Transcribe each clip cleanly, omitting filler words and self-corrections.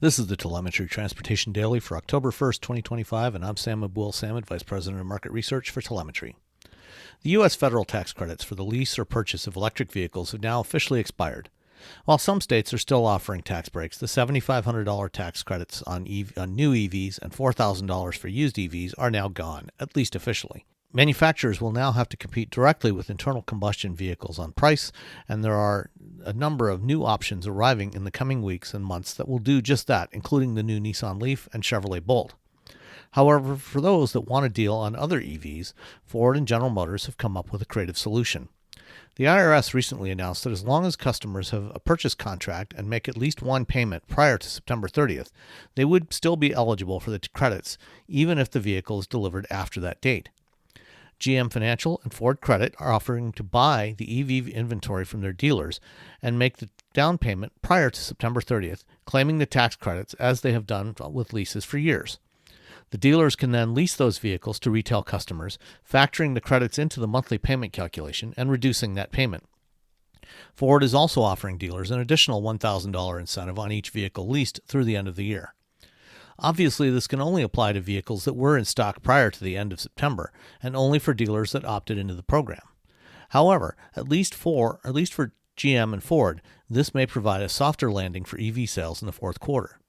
This is the Telemetry Transportation Daily for October 1st, 2025, and I'm Sam Abul-Samad, Vice President of Market Research for Telemetry. The U.S. federal tax credits for the lease or purchase of electric vehicles have now officially expired. While some states are still offering tax breaks, the $7,500 tax credits on new EVs and $4,000 for used EVs are now gone, at least officially. Manufacturers will now have to compete directly with internal combustion vehicles on price, and there are a number of new options arriving in the coming weeks and months that will do just that, including the new Nissan Leaf and Chevrolet Bolt. However, for those that want a deal on other EVs, Ford and General Motors have come up with a creative solution. The IRS recently announced that as long as customers have a purchase contract and make at least one payment prior to September 30th, they would still be eligible for the credits, even if the vehicle is delivered after that date. GM Financial and Ford Credit are offering to buy the EV inventory from their dealers and make the down payment prior to September 30th, claiming the tax credits as they have done with leases for years. The dealers can then lease those vehicles to retail customers, factoring the credits into the monthly payment calculation and reducing that payment. Ford is also offering dealers an additional $1,000 incentive on each vehicle leased through the end of the year. Obviously, this can only apply to vehicles that were in stock prior to the end of September, and only for dealers that opted into the program. However, at least for GM and Ford, this may provide a softer landing for EV sales in the fourth quarter.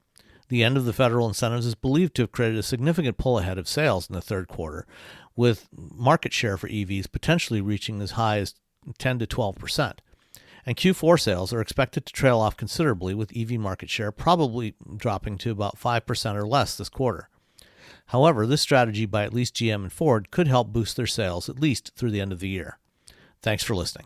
The end of the federal incentives is believed to have created a significant pull ahead of sales in the third quarter, with market share for EVs potentially reaching as high as 10 to 12%. And Q4 sales are expected to trail off considerably, with EV market share probably dropping to about 5% or less this quarter. However, this strategy by at least GM and Ford could help boost their sales at least through the end of the year. Thanks for listening.